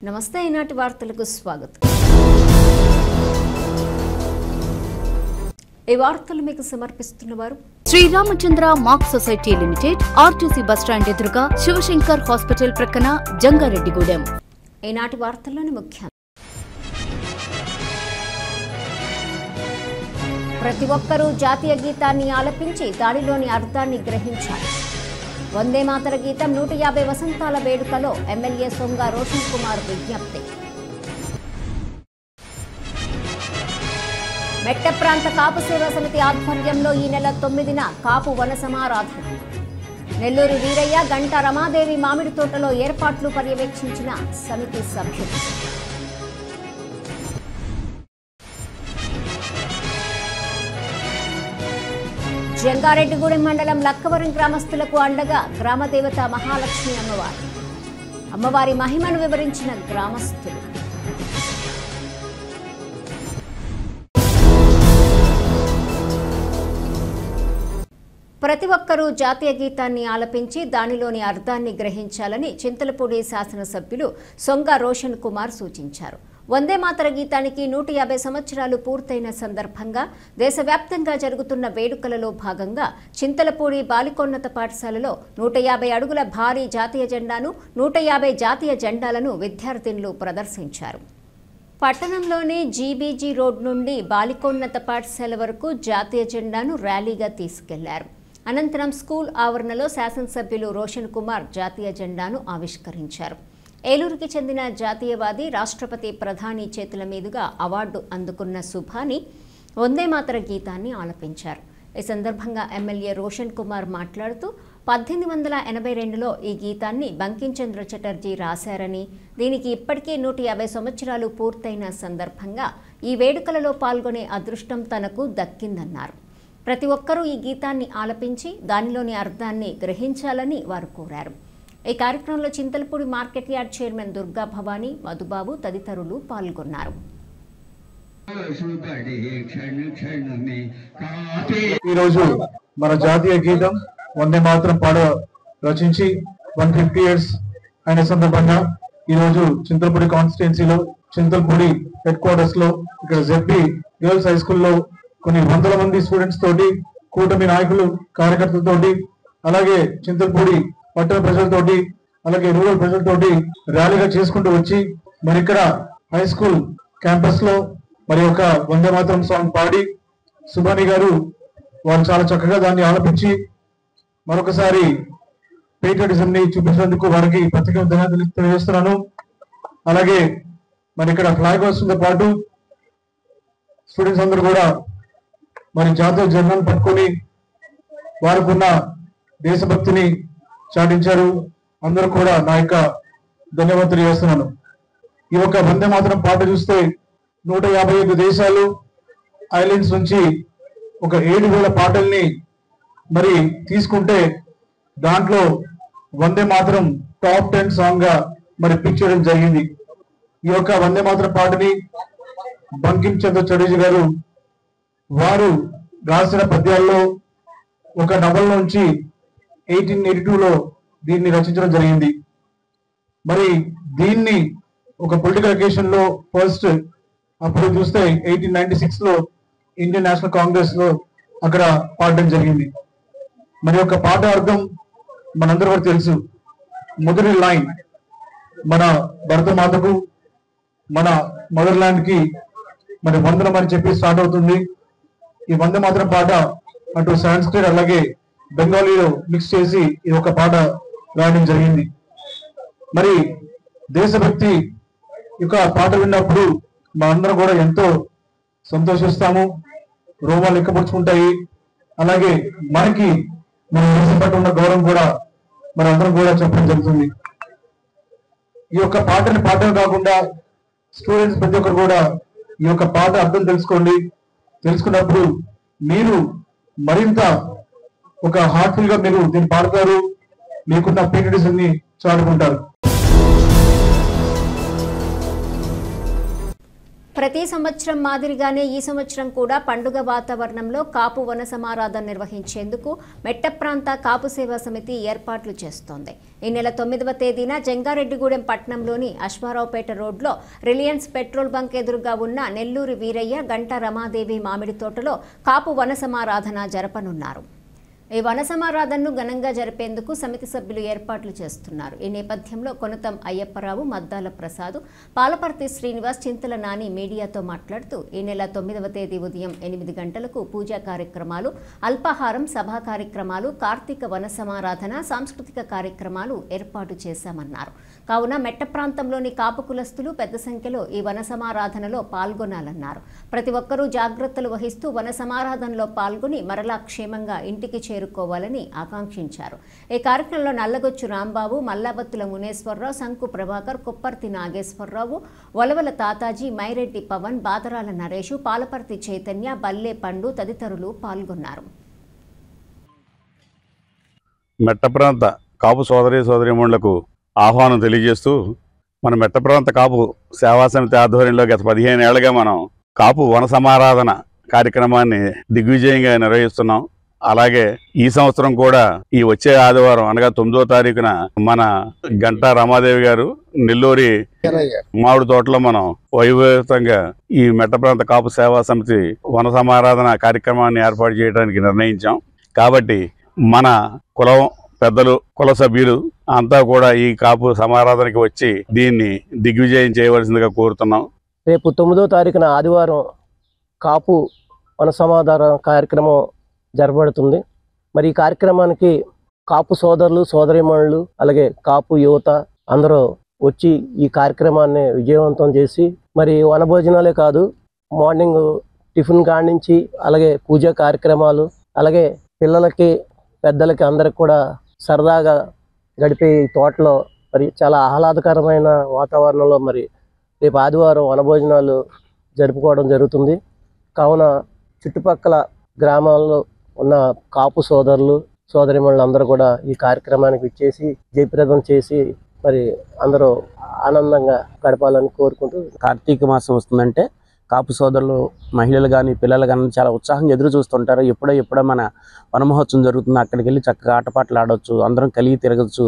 నమస్తే ఈనాటి వార్తలకు స్వాగతం. ఈ వార్తలు మీకు సమర్పిస్తున్నవారు Sriramachandra mark society limited, RTC bus stand ఎదురుగా, శివశంకర్ హాస్పిటల్ ప్రక్కన, జంగారెడ్డిగూడెం. ఈనాటి వార్తల్లోని ముఖ్యం. ప్రతి ఒక్కరూ జాతీయ గీతాన్ని ఆలపించి దానిలోని అర్థాన్ని గ్రహించాలి. వందే మాతర గీతం 150 వసంతాల వేడుకలో ఎమ్మెల్యే సొంగ రోషన్ కుమార్ విజ్ఞప్తి. మెట్ట ప్రాంత కాపు సేవా సమితి ఆధ్వర్యంలో ఈ నెల 9న కాపు వన సమారాధన. నెల్లూరు వీరయ్య, గంట రమాదేవి మామిడి తోటలో ఏర్పాట్లు పర్యవేక్షించిన సమితి సభ్యులు. జంగారెడ్డిగూడెం మండలం లక్కవరం గ్రామస్తులకు అండగా గ్రామదేవత మహాలక్ష్మి అమ్మవారు. అమ్మవారి మహిమను వివరించిన గ్రామస్తులు. ప్రతి ఒక్కరూ జాతీయ గీతాన్ని ఆలపించి దానిలోని అర్థాన్ని గ్రహించాలని చింతలపూడి శాసనసభ్యులు సొంగ రోషన్ కుమార్ సూచించారు. వందే మాతర గీతానికి 150 సంవత్సరాలు పూర్తయిన సందర్భంగా దేశవ్యాప్తంగా జరుగుతున్న వేడుకలలో భాగంగా చింతలపూడి బాలికోన్నత పాఠశాలలో 150 అడుగుల భారీ జాతీయ జెండాను, 150 జాతీయ జెండాలను విద్యార్థినులు ప్రదర్శించారు. పట్టణంలోని జీబీజీ రోడ్ నుండి బాలికోన్నత పాఠశాల వరకు జాతీయ జెండాను ర్యాలీగా తీసుకెళ్లారు. అనంతరం స్కూల్ ఆవరణలో శాసనసభ్యులు రోషన్ కుమార్ జాతీయ జెండాను ఆవిష్కరించారు. ఏలూరుకి చెందిన జాతీయవాది, రాష్ట్రపతి ప్రధాని చేతుల మీదుగా అవార్డు అందుకున్న సుభాని వందే మాతర గీతాన్ని ఆలపించారు. ఈ సందర్భంగా ఎమ్మెల్యే రోషన్ కుమార్ మాట్లాడుతూ 1882లో ఈ గీతాన్ని బంకించంద్ర చటర్జీ రాశారని, దీనికి ఇప్పటికే 150 సంవత్సరాలు పూర్తయిన సందర్భంగా ఈ వేడుకలలో పాల్గొనే అదృష్టం తనకు దక్కిందన్నారు. ప్రతి ఒక్కరూ ఈ గీతాన్ని ఆలపించి దానిలోని అర్థాన్ని గ్రహించాలని వారు కోరారు. ఈ కార్యక్రమంలో Chintalapudi market yard chairman Durga Bhavani, Madhubabu తదితరులు పాల్గొన్నారు. ఈరోజు మన జాతీయ గీతం వందే మాతరం పాట రచించి 150 ఇయర్స్ అయిన సందర్భంగా ఈరోజు చింతలపూడి కాన్స్టిట్యున్సీలో, చింతలపూడి హెడ్ క్వార్టర్స్ లో, ఇక్కడ జెడ్పీ గర్ల్స్ హై స్కూల్లో కొన్ని వందల మంది స్టూడెంట్స్ తోటి, కూటమి నాయకులు, కార్యకర్తలతోటి, అలాగే చింతలపూడి పట్టణ ప్రజలతోటి, అలాగే రూరల్ ప్రజలతోటి ర్యాలీగా చేసుకుంటూ వచ్చి మరి ఇక్కడ హై స్కూల్ క్యాంపస్ లో మరి ఒక వందే మాతరం సాంగ్ పాడి సుభాని గారు వాళ్ళు చాలా చక్కగా దాన్ని ఆలపించి మరొకసారి పేట్రియటిజం ని చూపించినందుకు వారికి ప్రత్యేక ధన్యవాదాలు తెలియజేస్తున్నాను. అలాగే మరి ఇక్కడ ఫ్లాగ్ హోస్టింగ్తో పాటు స్టూడెంట్స్ అందరూ కూడా మరి జాతీయ జెండాను పట్టుకొని వారికి ఉన్న దేశభక్తిని చాటించారు. అందరూ కూడా నా యొక్క ధన్యవాదాలు తెలియజేస్తున్నాను. ఈ యొక్క వందే మాతరం పాట చూస్తే 155 దేశాలు, ఐలాండ్స్ నుంచి ఒక 7,000 పాటల్ని మరి తీసుకుంటే దాంట్లో వందే మాతరం టాప్ 10 సాంగ్ గా మరి పిక్ చేయడం జరిగింది. ఈ యొక్క వందే మాతరం పాటని బంకిం చంద్ర చటర్జీ గారు వారు రాసిన పద్యాల్లో ఒక నవల నుంచి 1882లో దీన్ని రచించడం జరిగింది. మరి దీన్ని ఒక పొలిటికల్ అకేషన్ లో ఫస్ట్ అప్పుడు చూస్తే 1896లో ఇండియన్ నేషనల్ కాంగ్రెస్ లో అక్కడ పాడడం జరిగింది. మరి ఒక పాట అర్థం మనందరూ కూడా తెలుసు. మొదటి లైన్ మన భరతమాతకు, మన మదర్ ల్యాండ్ కి మరి వందనం అని చెప్పి స్టార్ట్ అవుతుంది. ఈ వందే మాతరం పాట అటు సాంస్క్రిట్ అలాగే బెంగాలీలో మిక్స్ చేసి ఈ ఒక పాట రాయడం జరిగింది. మరి దేశభక్తి యొక్క పాట విన్నప్పుడు మా అందరం కూడా ఎంతో సంతోషిస్తాము, రోమాలు ఎక్కపరుచుకుంటాయి. అలాగే మనకి మన దేశం పట్ల ఉన్న గౌరవం కూడా మన అందరం కూడా చెప్పడం జరుగుతుంది. ఈ యొక్క పాటని పాటలు కాకుండా స్టూడెంట్స్ ప్రతి ఒక్కరు కూడా ఈ యొక్క పాట అర్థం తెలుసుకోండి. తెలుసుకున్నప్పుడు మీరు మరింత ఒక హార్ట్ఫుల్ గా మీరు దీన్ని పాడతారు, మీకున్న పేట్రియటిజం ని చాటుకుంటారు. ప్రతి సంవత్సరం మాదిరిగానే ఈ సంవత్సరం కూడా పండుగ వాతావరణంలో కాపు వన సమారాధన నిర్వహించేందుకు మెట్ట ప్రాంత కాపు సేవా సమితి ఏర్పాట్లు చేస్తోంది. ఈ నెల 9వ తేదీన జంగారెడ్డిగూడెం పట్టణంలోని అశ్వారావుపేట రోడ్లో రిలయన్స్ పెట్రోల్ బంక్ ఎదురుగా ఉన్న నెల్లూరి వీరయ్య గంటా రమాదేవి మామిడి తోటలో కాపు వన సమారాధన జరపనున్నారు. ఈ వన సమారాధనను ఘనంగా జరిపేందుకు సమితి సభ్యులు ఏర్పాట్లు చేస్తున్నారు. ఈ నేపథ్యంలో కొనతం అయ్యప్పరావు, మద్దాల ప్రసాద్, పాలపర్తి శ్రీనివాస్, చింతల నాని మీడియాతో మాట్లాడుతూ ఈ నెల 9వ తేదీ ఉదయం 8 గంటలకు పూజా కార్యక్రమాలు, అల్పాహారం, సభా కార్యక్రమాలు, కార్తీక వన సమారాధన, సాంస్కృతిక కార్యక్రమాలు ఏర్పాటు చేశామన్నారు. కావున మెట్ట ప్రాంతంలోని కాపు కులస్తులు పెద్ద సంఖ్యలో ఈ వన సమారాధనలో పాల్గొనాలన్నారు. ప్రతి ఒక్కరూ జాగ్రత్తలు వహిస్తూ వన సమారాధనలో పాల్గొని మరలా క్షేమంగా ఇంటికి చేరుకోవాలని ఆకాంక్షించారు. ఈ కార్యక్రమంలో నల్లగొచ్చు రాంబాబు, మల్లాబత్తుల మునేశ్వరరావు, సంకు ప్రభాకర్, కొప్పర్తి నాగేశ్వరరావు, వలవల తాతాజీ, మైరెడ్డి పవన్, బాదరాల నరేషు, పాలపర్తి చైతన్య, బల్లే పండు తదితరులు పాల్గొన్నారు. మెట్ట ప్రాంత కాపు సోదరీమణులకు ఆహ్వానం తెలియజేస్తూ మన మెట్ట ప్రాంత కాపు సేవా సమితి ఆధ్వర్యంలో గత 15 ఏళ్లుగా మనం కాపు వన సమారాధన కార్యక్రమాన్ని దిగ్విజయంగా నిర్వహిస్తున్నాం. అలాగే ఈ సంవత్సరం కూడా ఈ వచ్చే ఆదివారం అనగా 9వ తారీఖున మన గంటా రమాదేవి గారు నెల్లూరి మామిడి తోటలో మనం వైభవంగా ఈ మెట్ట ప్రాంత కాపు సేవా సమితి వన సమారాధన కార్యక్రమాన్ని ఏర్పాటు చేయడానికి నిర్ణయించాం. కాబట్టి మన కులం పెద్దలు, కుల సభ్యులు అంతా కూడా ఈ కాపు సమారాధనకి వచ్చి దీన్ని దిగ్విజయం చేయవలసిందిగా కోరుతున్నాం. రేపు 9వ తారీఖున ఆదివారం కాపు వన సమాధాన కార్యక్రమం జరపబడుతుంది. మరి ఈ కార్యక్రమానికి కాపు సోదరులు, సోదరీమణులు, అలాగే కాపు యువత అందరూ వచ్చి ఈ కార్యక్రమాన్ని విజయవంతం చేసి మరి వనభోజనాలే కాదు, మార్నింగ్ టిఫిన్ కాడి నుంచి అలాగే పూజా కార్యక్రమాలు, అలాగే పిల్లలకి పెద్దలకి అందరికి కూడా సరదాగా గడిపే ఈ తోటలో మరి చాలా ఆహ్లాదకరమైన వాతావరణంలో మరి రేపు ఆదివారం వనభోజనాలు జరుపుకోవడం జరుగుతుంది. కావున చుట్టుపక్కల గ్రామాల్లో ఉన్న కాపు సోదరులు, సోదరిమణులు అందరూ కూడా ఈ కార్యక్రమానికి ఇచ్చేసి జయప్రదం చేసి మరి అందరూ ఆనందంగా గడపాలని కోరుకుంటూ, కార్తీక మాసం వస్తుందంటే కాపు సోదరులు, మహిళలు కానీ పిల్లలు కానీ చాలా ఉత్సాహంగా ఎదురు చూస్తుంటారు. ఎప్పుడో మన వనమహోత్సవం జరుగుతుంది, అక్కడికి వెళ్ళి చక్కగా ఆటపాటలు ఆడవచ్చు, అందరం కలిగి తిరగచ్చు.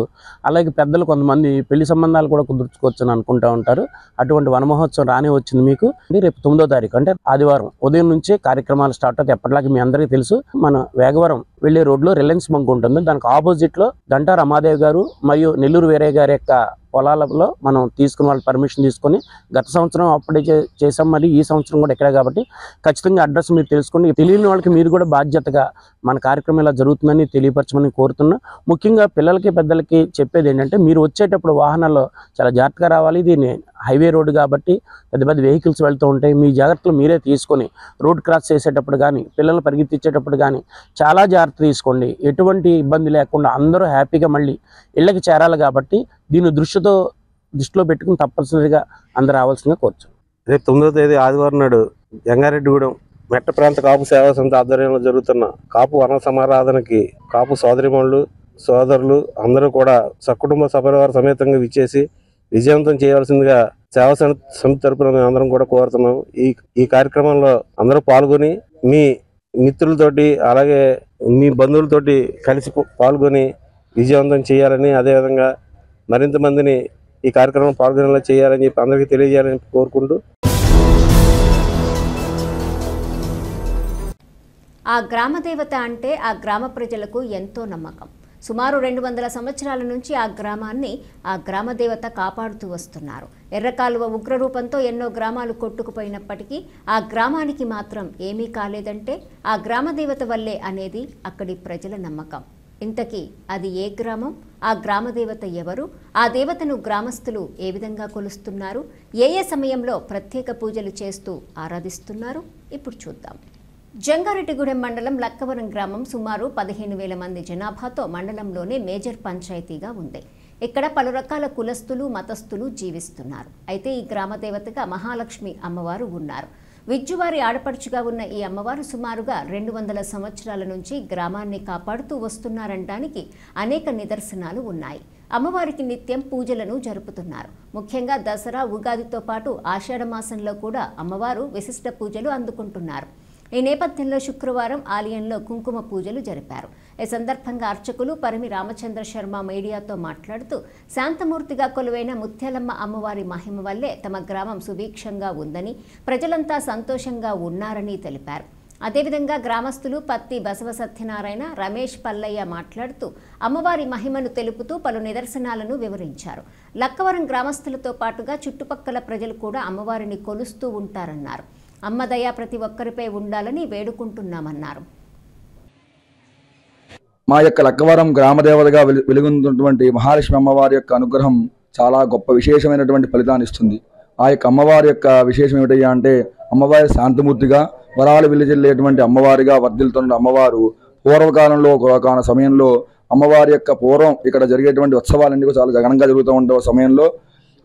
అలాగే పెద్దలు కొంతమంది పెళ్లి సంబంధాలు కూడా కుదుర్చుకోవచ్చు అని అనుకుంటూ ఉంటారు. అటువంటి వనమహోత్సవం రానే వచ్చింది మీకు. రేపు 9వ తారీఖు అంటే ఆదివారం ఉదయం నుంచే కార్యక్రమాలు స్టార్ట్ అవుతాయి. ఎప్పటిలాగే మీ అందరికీ తెలుసు, మన వేగవరం వెళ్లే రోడ్లో రిలయన్స్ బంక్ ఉంటుంది. దానికి ఆపోజిట్ లో గంటా రమాదేవి గారు మరియు నెల్లూరు వీరయ్య గారి యొక్క పొలాలలో మనం తీసుకుని వాళ్ళు పర్మిషన్ తీసుకొని గత సంవత్సరం అప్పుడే చేసాం. మరి ఈ సంవత్సరం కూడా ఇక్కడే కాబట్టి ఖచ్చితంగా అడ్రస్ మీరు తెలుసుకోండి. తెలియని వాళ్ళకి మీరు కూడా బాధ్యతగా మన కార్యక్రమం ఇలా జరుగుతుందని తెలియపరచమని కోరుతున్నా. ముఖ్యంగా పిల్లలకి పెద్దలకి చెప్పేది ఏంటంటే, మీరు వచ్చేటప్పుడు వాహనాల్లో చాలా జాగ్రత్తగా రావాలి. ఇది హైవే రోడ్డు కాబట్టి పెద్ద పెద్ద వెహికల్స్ వెళ్తూ ఉంటాయి. మీ జాగ్రత్తలు మీరే తీసుకొని రోడ్ క్రాస్ చేసేటప్పుడు కానీ పిల్లలు పరిగెత్తించేటప్పుడు కానీ చాలా జాగ్రత్త తీసుకోండి. ఎటువంటి ఇబ్బంది లేకుండా అందరూ హ్యాపీగా మళ్ళీ ఇళ్ళకి చేరాలి. కాబట్టి దీన్ని దృష్టిలో పెట్టుకుని తప్పనిసరిగా అందరూ రావాల్సిందిగా కోరుచు. రేపు 9వ తేదీ ఆదివారం నాడు జంగారెడ్డిగూడెం మెట్ట ప్రాంత కాపు సేవా సమితి ఆధ్వర్యంలో జరుగుతున్న కాపు వన సమారాధనకి కాపు సోదరిమణులు, సోదరులు అందరూ కూడా సకుటుంబ సపరివార సమేతంగా విచ్చేసి విజయవంతం చేయవలసిందిగా సేవా సమితి తరపున మేము అందరం కూడా కోరుతున్నాం. ఈ కార్యక్రమంలో అందరూ పాల్గొని మీ మిత్రులతోటి అలాగే మీ బంధువులతోటి కలిసి పాల్గొని విజయవంతం చేయాలని, అదేవిధంగా మరింత మందిని ఈ కార్యక్రమం పాల్గొనేలా చేయాలని చెప్పి అందరికీ తెలియజేయాలని కోరుకుంటూ, ఆ గ్రామదేవత అంటే ఆ గ్రామ ప్రజలకు ఎంతో నమ్మకం. సుమారు 200 సంవత్సరాల నుంచి ఆ గ్రామాన్ని ఆ గ్రామదేవత కాపాడుతూ వస్తున్నారు. ఎర్రకాలువ ఉగ్రరూపంతో ఎన్నో గ్రామాలు కొట్టుకుపోయినప్పటికీ ఆ గ్రామానికి మాత్రం ఏమీ కాలేదంటే ఆ గ్రామదేవత వల్లే అనేది అక్కడి ప్రజల నమ్మకం. ఇంతకీ అది ఏ గ్రామం, ఆ గ్రామదేవత ఎవరు, ఆ దేవతను గ్రామస్తులు ఏ విధంగా కొలుస్తున్నారు, ఏ సమయంలో ప్రత్యేక పూజలు చేస్తూ ఆరాధిస్తున్నారు, ఇప్పుడు చూద్దాం. జంగారెడ్డిగూడెం మండలం లక్కవరం గ్రామం సుమారు 15,000 మంది జనాభాతో మండలంలోనే మేజర్ పంచాయతీగా ఉంది. ఇక్కడ పలు రకాల కులస్తులు, మతస్థులు జీవిస్తున్నారు. అయితే ఈ గ్రామదేవతగా మహాలక్ష్మి అమ్మవారు ఉన్నారు. విజ్జువారి ఆడపడుచుగా ఉన్న ఈ అమ్మవారు సుమారుగా 200 సంవత్సరాల నుంచి గ్రామాన్ని కాపాడుతూ వస్తున్నారనడానికి అనేక నిదర్శనాలు ఉన్నాయి. అమ్మవారికి నిత్యం పూజలను జరుపుతున్నారు. ముఖ్యంగా దసరా, ఉగాదితో పాటు ఆషాఢ మాసంలో కూడా అమ్మవారు విశిష్ట పూజలు అందుకుంటున్నారు. ఈ నేపథ్యంలో శుక్రవారం ఆలయంలో కుంకుమ పూజలు జరిపారు. ఈ సందర్భంగా అర్చకులు పరిమి రామచంద్ర శర్మ మీడియాతో మాట్లాడుతూ, శాంతమూర్తిగా కొలువైన ముత్యాలమ్మ అమ్మవారి మహిమ వల్లే తమ గ్రామం సుభిక్షంగా ఉందని, ప్రజలంతా సంతోషంగా ఉన్నారని తెలిపారు. అదేవిధంగా గ్రామస్తులు పత్తి బసవ సత్యనారాయణ, రమేష్ పల్లయ్య మాట్లాడుతూ అమ్మవారి మహిమను తెలుపుతూ పలు నిదర్శనాలను వివరించారు. లక్కవరం గ్రామస్తులతో పాటుగా చుట్టుపక్కల ప్రజలు కూడా అమ్మవారిని కొలుస్తూ ఉంటారన్నారు. అమ్మ దయ ప్రతి ఒక్కరిపై ఉండాలని వేడుకుంటున్నామన్నారు. మా యొక్క లక్కవరం గ్రామదేవతగా వెలుగొందుతున్నటువంటి మహాలక్ష్మి అమ్మవారి యొక్క అనుగ్రహం చాలా గొప్ప విశేషమైనటువంటి ఫలితాన్ని ఇస్తుంది. ఆ యొక్క అమ్మవారి యొక్క విశేషం ఏమిటయ్యా అంటే, అమ్మవారి శాంతమూర్తిగా వరాలు వెల్లిజల్లేటువంటి అమ్మవారిగా వర్ధిల్తున్న అమ్మవారు పూర్వకాలంలో ఒక సమయంలో అమ్మవారి యొక్క పూర్వం ఇక్కడ జరిగేటువంటి ఉత్సవాలన్నీ చాలా ఘనంగా జరుగుతూ ఉండే సమయంలో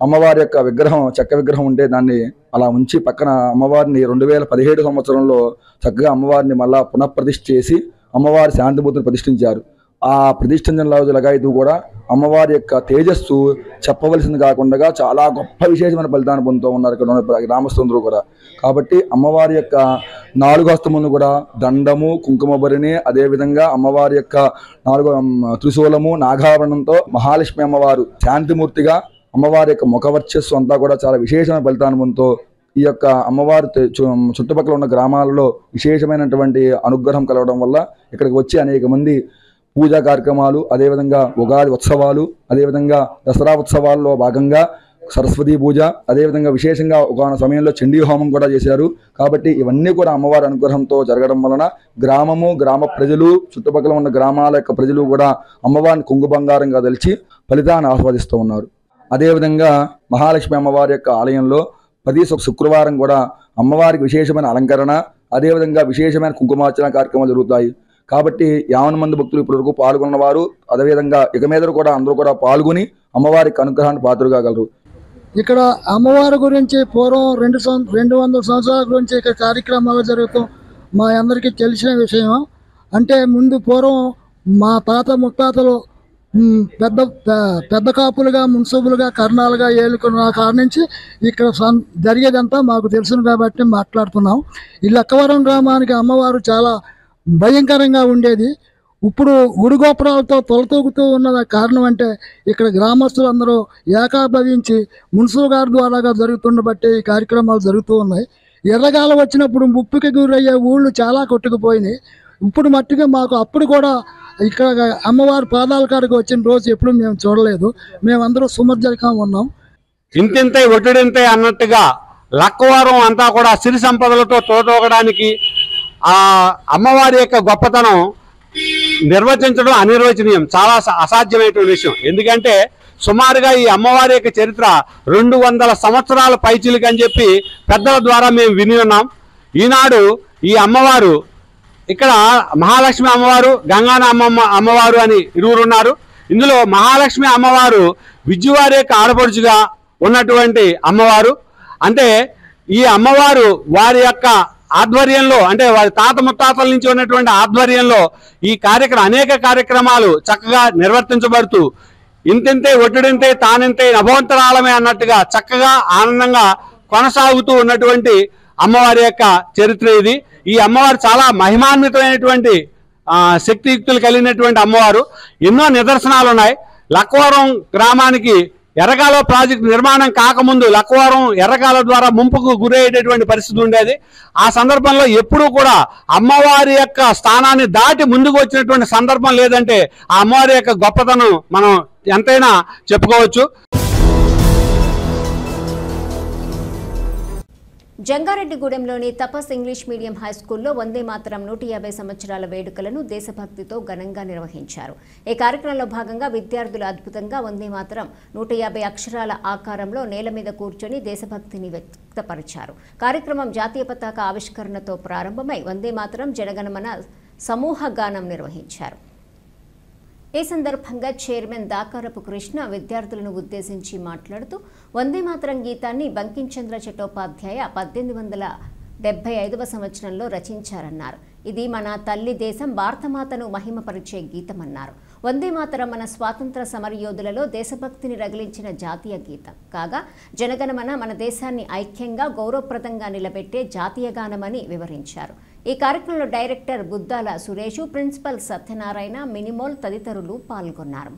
అమ్మవారి యొక్క విగ్రహం, చెక్క విగ్రహం ఉంటే దాన్ని అలా ఉంచి పక్కన అమ్మవారిని 2017 సంవత్సరంలో చక్కగా అమ్మవారిని మళ్ళా పునఃప్రతిష్ఠ చేసి అమ్మవారి శాంతిమూర్తిని ప్రతిష్ఠించారు. ఆ ప్రతిష్ఠించిన రోజులుగా ఇది కూడా అమ్మవారి యొక్క తేజస్సు చెప్పవలసింది కాకుండా చాలా గొప్ప విశేషమైన ఫలితాన్ని పొందుతూ ఉన్నారు ఇక్కడ ఉన్న గ్రామస్తులందరూ కూడా. కాబట్టి అమ్మవారి యొక్క 4 హస్తములను కూడా దండము, కుంకుమ భరిణి, అదేవిధంగా అమ్మవారి యొక్క 4 త్రిశూలము, నాగాభరణంతో మహాలక్ష్మి అమ్మవారు శాంతిమూర్తిగా అమ్మవారి యొక్క ముఖవర్చస్సు అంతా కూడా చాలా విశేషమైన ఫలితాన్ని పొందుతూ ఈ యొక్క అమ్మవారి చుట్టుపక్కల ఉన్న గ్రామాలలో విశేషమైనటువంటి అనుగ్రహం కలగడం వల్ల ఇక్కడికి వచ్చి అనేక మంది పూజా కార్యక్రమాలు, అదేవిధంగా ఉగాది ఉత్సవాలు, అదేవిధంగా దసరా ఉత్సవాల్లో భాగంగా సరస్వతి పూజ, అదేవిధంగా విశేషంగా ఒక సమయంలో చండీ హోమం కూడా చేశారు. కాబట్టి ఇవన్నీ కూడా అమ్మవారి అనుగ్రహంతో జరగడం వలన గ్రామము, గ్రామ ప్రజలు, చుట్టుపక్కల ఉన్న గ్రామాల యొక్క ప్రజలు కూడా అమ్మవారిని కొంగు బంగారంగా తలిచి ఫలితాన్ని ఆస్వాదిస్తూ ఉన్నారు. అదేవిధంగా మహాలక్ష్మి అమ్మవారి యొక్క ఆలయంలో ప్రతి శుక్రవారం కూడా అమ్మవారికి విశేషమైన అలంకరణ, అదేవిధంగా విశేషమైన కుంకుమార్చన కార్యక్రమాలు జరుగుతాయి. కాబట్టి 50 మంది భక్తులు ఇప్పటివరకు పాల్గొన్నవారు, అదేవిధంగా ఇక మీద కూడా అందరూ కూడా పాల్గొని అమ్మవారికి అనుగ్రహాన్ని పాత్రలు కాగలరు. ఇక్కడ అమ్మవారి గురించి పూర్వం 200 సంవత్సరాల గురించి ఇక్కడ కార్యక్రమాలు జరుగుతాం మా అందరికీ తెలిసిన విషయం. అంటే ముందు పూర్వం మా తాత ముత్తాతలు పెద్ద కాపులుగా, మున్సిపులుగా, కర్ణాలుగా ఏలుకున్న కాడ నుంచి ఇక్కడ జరిగేదంతా మాకు తెలుసును కాబట్టి మాట్లాడుతున్నాం. ఈ లక్కవరం గ్రామానికి అమ్మవారు చాలా భయంకరంగా ఉండేది. ఇప్పుడు గుడిగోపురాలతో తొలతూగుతూ ఉన్న కారణం అంటే ఇక్కడ గ్రామస్తులందరూ ఏకాభవించి మున్సిపల్ గారి ద్వారాగా జరుగుతుండబట్టి ఈ కార్యక్రమాలు జరుగుతూ ఉన్నాయి. ఎర్రగాలం వచ్చినప్పుడు ముప్పుకి గురయ్యే ఊళ్ళు చాలా కొట్టుకుపోయినాయి. ఇప్పుడు మట్టుగా మాకు అప్పుడు కూడా ఇక్కడ అమ్మవారి పాదాల కాడికి వచ్చిన రోజు ఎప్పుడు మేము చూడలేదు. మేమందరూ సుమర్జంగా ఉన్నాం. ఇంతింతై ఒట్టిడింతై అన్నట్టుగా లక్కవరం అంతా కూడా సిరి సంపదలతో తోటోగడానికి ఆ అమ్మవారి యొక్క గొప్పతనం నిర్వచించడం అనిర్వచనీయం, చాలా అసాధ్యమైనటువంటి విషయం. ఎందుకంటే సుమారుగా ఈ అమ్మవారి యొక్క చరిత్ర 200 సంవత్సరాల పైచిలుకు అని చెప్పి పెద్దల ద్వారా మేము విని ఉన్నాం. ఈనాడు ఈ అమ్మవారు ఇక్కడ మహాలక్ష్మి అమ్మవారు, గంగాన అమ్మవారు అని ఇరువురు ఉన్నారు. ఇందులో మహాలక్ష్మి అమ్మవారు విద్యువారి యొక్క ఆడపడుచుగా ఉన్నటువంటి అమ్మవారు. అంటే ఈ అమ్మవారు వారి యొక్క ఆధ్వర్యంలో, అంటే వారి తాత ముత్తాతల నుంచి ఉన్నటువంటి ఆధ్వర్యంలో ఈ అనేక కార్యక్రమాలు చక్కగా నిర్వర్తించబడుతూ ఇంతింతే ఒట్టిడింతే తానింతే నభవంతరాలమే అన్నట్టుగా చక్కగా ఆనందంగా కొనసాగుతూ ఉన్నటువంటి అమ్మవారి యొక్క చరిత్ర ఇది. ఈ అమ్మవారు చాలా మహిమాన్వితమైనటువంటి శక్తియుక్తులు కలిగినటువంటి అమ్మవారు. ఎన్నో నిదర్శనాలు ఉన్నాయి. లక్కవరం గ్రామానికి ఎర్రకాల ప్రాజెక్టు నిర్మాణం కాకముందు లక్కవరం ఎర్రకాల ద్వారా ముంపుకు గురయ్యేటటువంటి పరిస్థితి ఉండేది. ఆ సందర్భంలో ఎప్పుడూ కూడా అమ్మవారి యొక్క స్థానాన్ని దాటి ముందుకు వచ్చినటువంటి సందర్భం లేదంటే ఆ అమ్మవారి యొక్క గొప్పతనం మనం ఎంతైనా చెప్పుకోవచ్చు. జంగారెడ్డిగూడెంలోని తపస్ ఇంగ్లీష్ మీడియం హైస్కూల్లో వందే మాతరం 150 సంవత్సరాల వేడుకలను దేశభక్తితో ఘనంగా నిర్వహించారు. ఈ కార్యక్రమంలో భాగంగా విద్యార్థులు అద్భుతంగా వందే మాతరం 150 అక్షరాల ఆకారంలో నేల మీద కూర్చొని దేశభక్తిని వ్యక్తపరిచారు. కార్యక్రమం జాతీయ పతాక ఆవిష్కరణతో ప్రారంభమై వందే మాతరం జనగణమన సమూహ గానం నిర్వహించారు. ఈ సందర్భంగా చైర్మన్ దాకారపు కృష్ణ విద్యార్థులను ఉద్దేశించి మాట్లాడుతూ వందే మాతరం గీతాన్ని బంకించంద్ర చట్టోపాధ్యాయ 1875వ సంవత్సరంలో రచించారన్నారు. ఇది మన తల్లి దేశం భారతమాతను మహిమపరిచే గీతమన్నారు. వందే మాతరం మన స్వాతంత్ర సమరయోధులలో దేశభక్తిని రగిలించిన జాతీయ గీతం కాగా జనగణమన మన దేశాన్ని ఐక్యంగా గౌరవప్రదంగా నిలబెట్టే జాతీయ గానమని వివరించారు. ఈ కార్యక్రమంలో డైరెక్టర్ బుద్దాల సురేష్, ప్రిన్సిపల్ సత్యనారాయణ, మినిమోల్ తదితరులు పాల్గొన్నారు.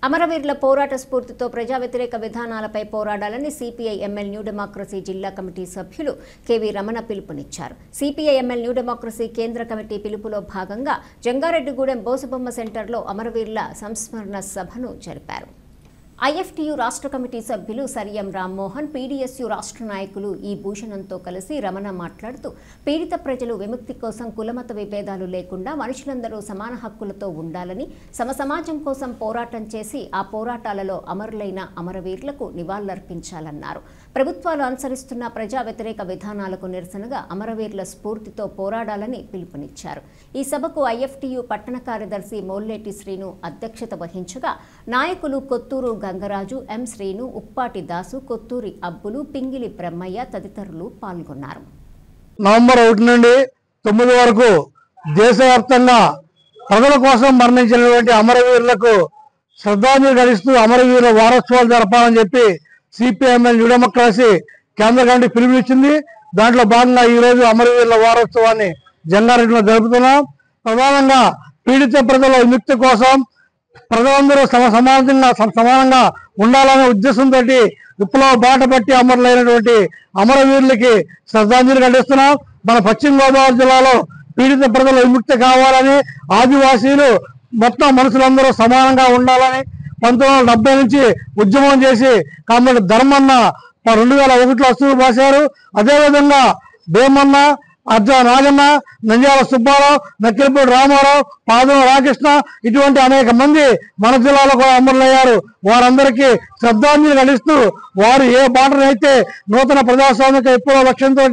అమరవీరుల పోరాట స్ఫూర్తితో ప్రజా వ్యతిరేక విధానాలపై పోరాడాలని సిపిఐ ఎంఎల్ న్యూ డెమోక్రసీ జిల్లా కమిటీ సభ్యులు కెవి రమణ పిలుపునిచ్చారు. సిపిఐ ఎంఎల్ న్యూ డెమోక్రసీ కేంద్ర కమిటీ పిలుపులో భాగంగా జంగారెడ్డిగూడెం బోసుబొమ్మ సెంటర్లో అమరవీరుల సంస్మరణ సభను జరిపారు. ఐఎఫ్టియు రాష్ట్ర కమిటీ సభ్యులు సరియం రామ్మోహన్, పీడీఎస్యు రాష్ట్ర నాయకులు ఈ భూషణంతో కలిసి రమణ మాట్లాడుతూ పీడిత ప్రజలు విముక్తి కోసం కులమత విభేదాలు లేకుండా మనుషులందరూ సమాన హక్కులతో ఉండాలని, సమసమాజం కోసం పోరాటం చేసి ఆ పోరాటాలలో అమరులైన అమరవీరులకు నివాళులర్పించాలన్నారు. ప్రభుత్వాలు అనుసరిస్తున్న ప్రజా వ్యతిరేక విధానాలకు నిరసనగా అమరవీరుల స్ఫూర్తితో పోరాడాలని పిలుపునిచ్చారు. ఈ సభకు ఐఎఫ్టియు పట్టణ కార్యదర్శి మోల్లేటి శ్రీను అధ్యక్షత వహించగా నాయకులు కొత్తూరు గంగరాజు, ఎం శ్రీను, ఉప్పాటి దాసు, కొత్తూరి అబ్బులు, పింగిలి బ్రహ్మయ్య తదితరులు పాల్గొన్నారు. నవంబర్ 1 నుండి 9 వరకు దేశవ్యాప్తంగా ప్రజల కోసం మరణించినటువంటి అమరవీరులకు శ్రద్ధాంజలి ఘటిస్తూ అమరవీరుల వారోత్సవాలు జరపాలని చెప్పి సిపిఐఎంఎల్ న్యూ డెమోక్రసీ కేంద్ర కమిటీ పిలుపునిచ్చింది. దాంట్లో భాగంగా ఈ రోజు అమరవీరుల వారోత్సవాన్ని జంగారెడ్డిలో జరుపుతున్నాం. ప్రధానంగా పీడిత ప్రజల విముక్తి కోసం ప్రజలందరూ సమానంగా ఉండాలనే ఉద్దేశంతో విప్లవ బాట పట్టి అమరులైనటువంటి అమరవీరులకి శ్రద్ధాంజలి ఘటిస్తున్నాం. మన పశ్చిమ గోదావరి జిల్లాలో పీడిత ప్రజల విముక్తి కావాలని, ఆదివాసీలు మొత్తం మనుషులందరూ సమానంగా ఉండాలని 1970 నుంచి ఉద్యమం చేసి కాబట్టి ధర్మన్న 2001లో అసూలు రాశారు. అదేవిధంగా భీమన్న, అర్జా నాగన్న, నంద్యాల సుబ్బారావు, నక్కిలపూడి రామారావు, పాదం రాకృష్ణ ఇటువంటి అనేక మంది మన జిల్లాలో కూడా అమరులయ్యారు. వారందరికీ శ్రద్ధాంజలి ఘటిస్తూ వారు ఏ బాటనైతే నూతన ప్రజాస్వామిక విప్లవ లక్ష్యంతో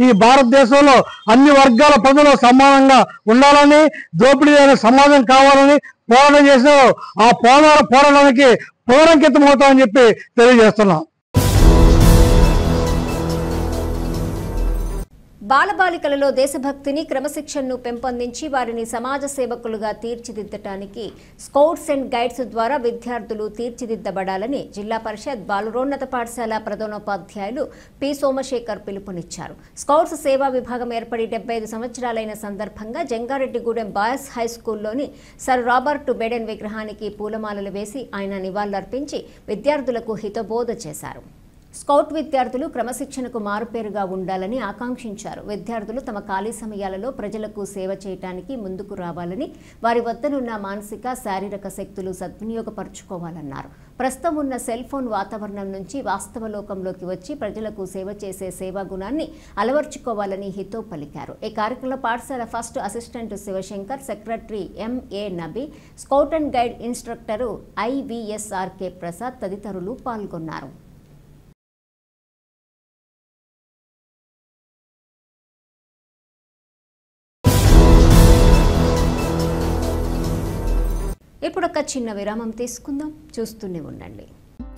ఈ భారతదేశంలో అన్ని వర్గాల ప్రజలు సమానంగా ఉండాలని, దోపిడీ అనే సమాజం కావాలని పోరాటం చేశారు. ఆ పోరాటానికి పూర్వంకితం అవుతామని చెప్పి తెలియజేస్తున్నాం. బాలబాలికలలో దేశభక్తిని, క్రమశిక్షణను పెంపొందించి వారిని సమాజ సేవకులుగా తీర్చిదిద్దటానికి స్కౌట్స్ అండ్ గైడ్స్ ద్వారా విద్యార్థులు తీర్చిదిద్దబడాలని జిల్లా పరిషత్ బాలురోన్నత పాఠశాల ప్రధానోపాధ్యాయులు పి సోమశేఖర్ పిలుపునిచ్చారు. స్కౌట్స్ సేవా విభాగం ఏర్పడి 75 సంవత్సరాలైన సందర్భంగా జంగారెడ్డిగూడెం బాయ్స్ హైస్కూల్లోని సర్ రాబర్ట్ బెడెన్ విగ్రహానికి పూలమాలలు వేసి ఆయన నివాళులర్పించి విద్యార్థులకు హితబోధ చేశారు. స్కౌట్ విద్యార్థులు క్రమశిక్షణకు మారుపేరుగా ఉండాలని ఆకాంక్షించారు. విద్యార్థులు తమ ఖాళీ సమయాలలో ప్రజలకు సేవ చేయడానికి ముందుకు రావాలని, వారి వద్దనున్న మానసిక, శారీరక శక్తులు సద్వినియోగపరుచుకోవాలన్నారు. ప్రస్తుతం ఉన్న సెల్ ఫోన్ వాతావరణం నుంచి వాస్తవ లోకంలోకి వచ్చి ప్రజలకు సేవ చేసే సేవా గుణాన్ని అలవర్చుకోవాలని హితో పలికారు. ఈ కార్యక్రమంలో పాఠశాల first assistant Shivashankar, secretary MA Nabi, scout and guide instructor IVSRK Prasad తదితరులు పాల్గొన్నారు. ఇప్పుడు ఒక చిన్న విరామం తీసుకుందాం. చూస్తూనే ఉండండి.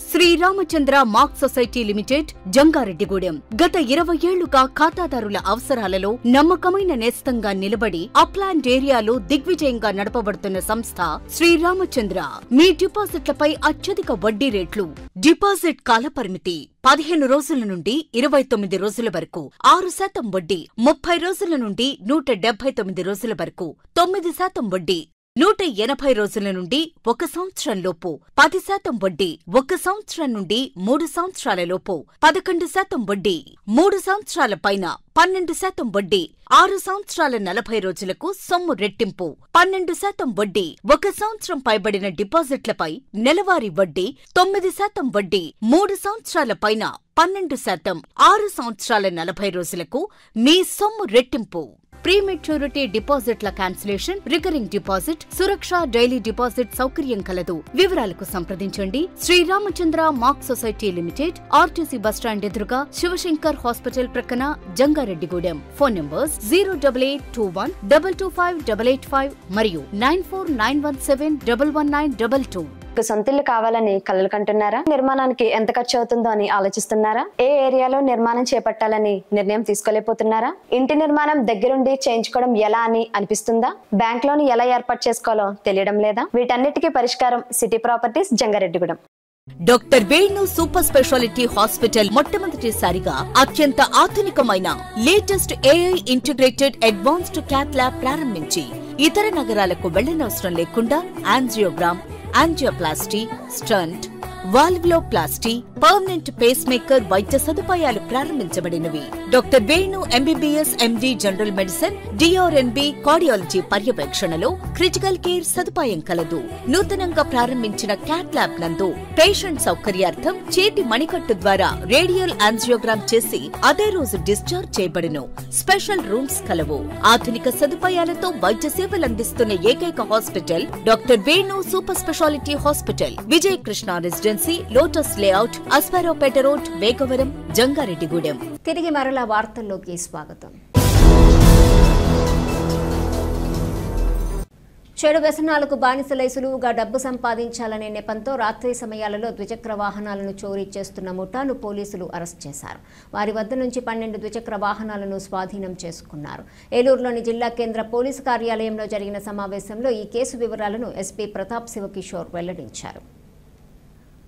Sriramachandra mark society limited, Jangareddygudem. గత 20 ఏళ్లుగా ఖాతాదారుల అవసరాలలో నమ్మకమైన నేస్తంగా నిలబడి అప్లాండ్ ఏరియాలో దిగ్విజయంగా నడపబడుతున్న సంస్థ శ్రీరామచంద్ర. మీ డిపాజిట్లపై అత్యధిక వడ్డీ రేట్లు, డిపాజిట్ కాలపరిమితి 15 రోజుల నుండి 29 రోజుల వరకు, 6% వడ్డీ, 30 రోజుల నుండి 179 రోజుల వరకు, 9% వడ్డీ, 180 రోజుల నుండి 1 సంవత్సరం లోపు 10% వడ్డీ, 1 సంవత్సరం నుండి 3 సంవత్సరాల లోపు 11% వడ్డీ, 3 సంవత్సరాల పైన 12% వడ్డీ, 6 సంవత్సరాల 40 రోజులకు సొమ్ము రెట్టింపు 12% వడ్డీ, 1 సంవత్సరం పైబడిన డిపాజిట్లపై నెలవారీ వడ్డీ 9% వడ్డీ, 3 సంవత్సరాల పైన 12%, 6 సంవత్సరాల 40 రోజులకు మీ సొమ్ము రెట్టింపు. ప్రీమెచ్యూరిటీ డిపాజిట్ల క్యాన్సిలేషన్, రికరింగ్ డిపాజిట్, సురక్ష డైలీ డిపాజిట్ సౌకర్యం కలదు. వివరాలకు సంప్రదించండి. శ్రీరామచంద్ర మాక్ సొసైటీ లిమిటెడ్, ఆర్టీసీ బస్టాండ్ ఎదురుగా, శివశంకర్ హాస్పిటల్ ప్రక్కన, జంగారెడ్డిగూడెం. ఫోన్ నంబర్స్ 08821 225 885 మరియు 9491711922. సొంతిల్లు కావాలని కలలు కంటున్నారా? నిర్మాణానికి ఎంత ఖర్చు అవుతుందో అని ఆలోచిస్తున్నారా? ఏ ఏరియాలో నిర్మాణం చేపట్టాలని నిర్ణయం తీసుకోలేకపోతున్నారా? ఇంటి నిర్మాణం దగ్గరుండి చేయించుకోవడం ఎలా అని అనిపిస్తుందా? బ్యాంక్ లోన్ ఎలా ఏర్పాటు చేసుకోవాలో తెలియడం లేదా? వీటన్నిటికీ పరిష్కారం city properties, Jangareddygudem. Doctor Venu super speciality hospital మొట్టమొదటిసారిగా అత్యంత ఆధునికమైన latest AI integrated advanced cath lab ప్రారంభించి ఇతర నగరాలకు వెళ్లనవసరం లేకుండా angiogram, angioplasty, stent, valvuloplasty, permanent pacemaker వైద్య సదుపాయాలు ప్రారంభించబడినవి. Doctor Venu MBBS MD general medicine, DRNB cardiology పర్యవేక్షణలో క్రిటికల్ కేర్ సదుపాయం కలదు. నూతనంగా ప్రారంభించిన క్యాట్ ల్యాబ్ నందు పేషెంట్ సౌకర్యార్థం చేతి మణికట్టు ద్వారా రేడియల్ యాంజియోగ్రామ్ చేసి అదే రోజు డిశ్చార్జ్ చేయబడును. స్పెషల్ రూమ్స్ కలవు. ఆధునిక సదుపాయాలతో వైద్య సేవలందిస్తున్న ఏకైక hospital doctor Venu super speciality hospital, Vijay Krishna residency, lotus layout, Asparopeta road, Vegavaram, Jangareddygudem. తిరిగి మరలా వార్తల్లోకి స్వాగతం. చెడు వ్యసనాలకు బానిసలై సులువుగా డబ్బు సంపాదించాలనే నెపంతో రాత్రి సమయాలలో ద్విచక్ర వాహనాలను చోరీ చేస్తున్న ముఠాను పోలీసులు అరెస్ట్ చేశారు. వారి వద్ద నుంచి 12 ద్విచక్ర వాహనాలను స్వాధీనం చేసుకున్నారు. ఏలూరులోని జిల్లా కేంద్ర పోలీసు కార్యాలయంలో జరిగిన సమావేశంలో ఈ కేసు వివరాలను ఎస్పీ ప్రతాప్ శివకిషోర్ వెల్లడించారు.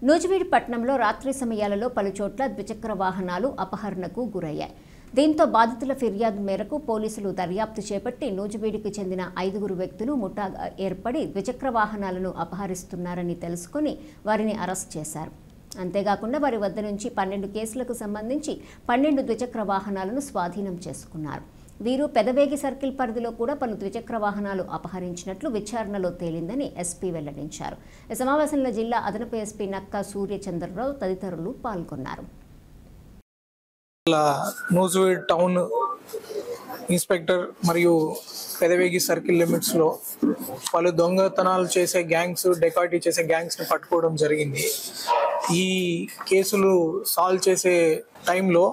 నూజివీడు పట్టణంలో రాత్రి సమయాలలో పలుచోట్ల ద్విచక్ర వాహనాలు అపహరణకు గురయ్యాయి. దీంతో బాధితుల ఫిర్యాదు మేరకు పోలీసులు దర్యాప్తు చేపట్టి నూజివీడుకు చెందిన 5 వ్యక్తులు ముఠాగా ఏర్పడి ద్విచక్ర వాహనాలను అపహరిస్తున్నారని తెలుసుకుని వారిని అరెస్ట్ చేశారు. అంతేకాకుండా వారి వద్ద నుంచి 12 కేసులకు సంబంధించి 12 ద్విచక్ర వాహనాలను స్వాధీనం చేసుకున్నారు. వీరు పెదవేగి సర్కిల్ పరిధిలో కూడా పలు ద్విచక్ర వాహనాలు అపహరించినట్లు విచారణలో తేలిందని ఎస్పీ వెల్లడించారు. ఈ సమావేశంలో జిల్లా అదనపు ఎస్పీ నక్కా సూర్యచంద్రరావు తదితరులు పాల్గొన్నారు. నూజివీడ్ టౌన్ ఇన్స్పెక్టర్ మరియు పెదవేగి సర్కిల్ లిమిట్స్లో పలు దొంగతనాలు చేసే గ్యాంగ్స్, డెకాయిటీ చేసే గ్యాంగ్స్ని పట్టుకోవడం జరిగింది. ఈ కేసులు సాల్వ్ చేసే టైంలో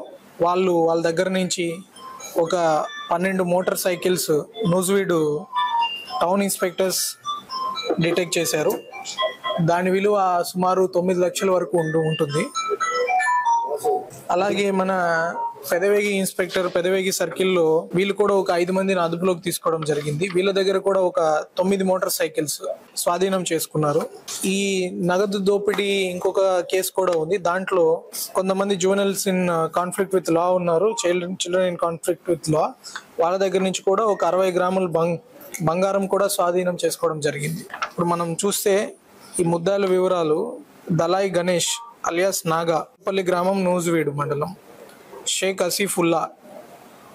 వాళ్ళ దగ్గర నుంచి ఒక 12 motor cycles Nuzvid town inspectors detect చేశారు. దాని విలువ సుమారు 9 లక్షల వరకు ఉంటుంది. అలాగే మన పెదవేగి ఇన్స్పెక్టర్ పెదవేగి సర్కిల్లో వీళ్ళు కూడా ఒక 5 మందిని అదుపులోకి తీసుకోవడం జరిగింది. వీళ్ళ దగ్గర కూడా ఒక 9 మోటార్ సైకిల్స్ స్వాధీనం చేసుకున్నారు. ఈ నగదు దోపిడీ ఇంకొక కేసు కూడా ఉంది. దాంట్లో కొంతమంది జూవెనల్స్ ఇన్ కాన్ఫ్లిక్ట్ విత్ లా ఉన్నారు, children in conflict with law. వాళ్ళ దగ్గర నుంచి కూడా ఒక 60 గ్రాముల బంగారం కూడా స్వాధీనం చేసుకోవడం జరిగింది. ఇప్పుడు మనం చూస్తే ఈ ముద్దాయిల వివరాలు: దలాయి గణేష్ అలియాస్ నాగా, పల్లి గ్రామం, నూజివీడు మండలం. షేక్ అసీఫుల్లా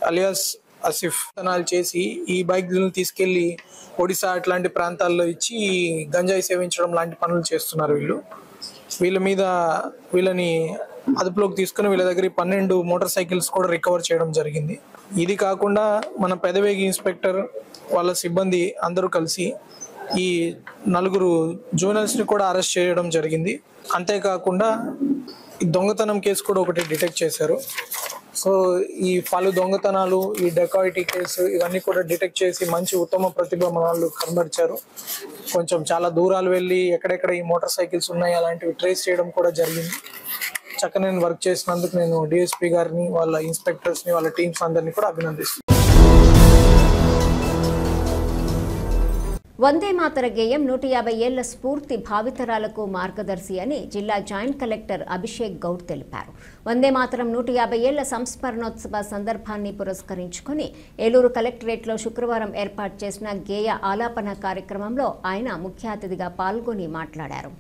అలియాస్ అసిఫ్ తనాలు చేసి ఈ బైక్లను తీసుకెళ్లి ఒడిశా అట్లాంటి ప్రాంతాల్లో ఇచ్చి గంజాయి సేవించడం లాంటి పనులు చేస్తున్నారు వీళ్ళు. వీళ్ళని అదుపులోకి తీసుకుని వీళ్ళ దగ్గర 12 మోటార్ సైకిల్స్ కూడా రికవర్ చేయడం జరిగింది. ఇది కాకుండా మన పెదవేగి ఇన్స్పెక్టర్ వాళ్ళ సిబ్బంది అందరూ కలిసి ఈ 4 జూనియర్స్ని కూడా అరెస్ట్ చేయడం జరిగింది. అంతేకాకుండా ఈ దొంగతనం కేసు కూడా ఒకటి డిటెక్ట్ చేశారు. సో ఈ పలు దొంగతనాలు, ఈ డెకాయిటీ కేసు ఇవన్నీ కూడా డిటెక్ట్ చేసి మంచి ఉత్తమ ప్రతిభ వాళ్ళు కనబరిచారు. కొంచెం చాలా దూరాలు వెళ్ళి ఎక్కడెక్కడ ఈ మోటార్ సైకిల్స్ ఉన్నాయి అలాంటివి ట్రేస్ చేయడం కూడా జరిగింది. చక్కగా నేను వర్క్ చేసినందుకు నేను డిఎస్పీ గారిని, వాళ్ళ ఇన్స్పెక్టర్స్ని, వాళ్ళ టీమ్స్ అందరినీ కూడా అభినందిస్తున్నాను. వందే మాతర గేయం 150 ఏళ్ల స్ఫూర్తి భావితరాలకు మార్గదర్శి అని జిల్లా జాయింట్ కలెక్టర్ అభిషేక్ గౌడ్ తెలిపారు. వందే మాతరం 150 ఏళ్ల సంస్మరణోత్సవ సందర్భాన్ని పురస్కరించుకుని ఏలూరు కలెక్టరేట్లో శుక్రవారం ఏర్పాటు చేసిన గేయ ఆలాపన కార్యక్రమంలో ఆయన ముఖ్య అతిథిగా పాల్గొని మాట్లాడారు.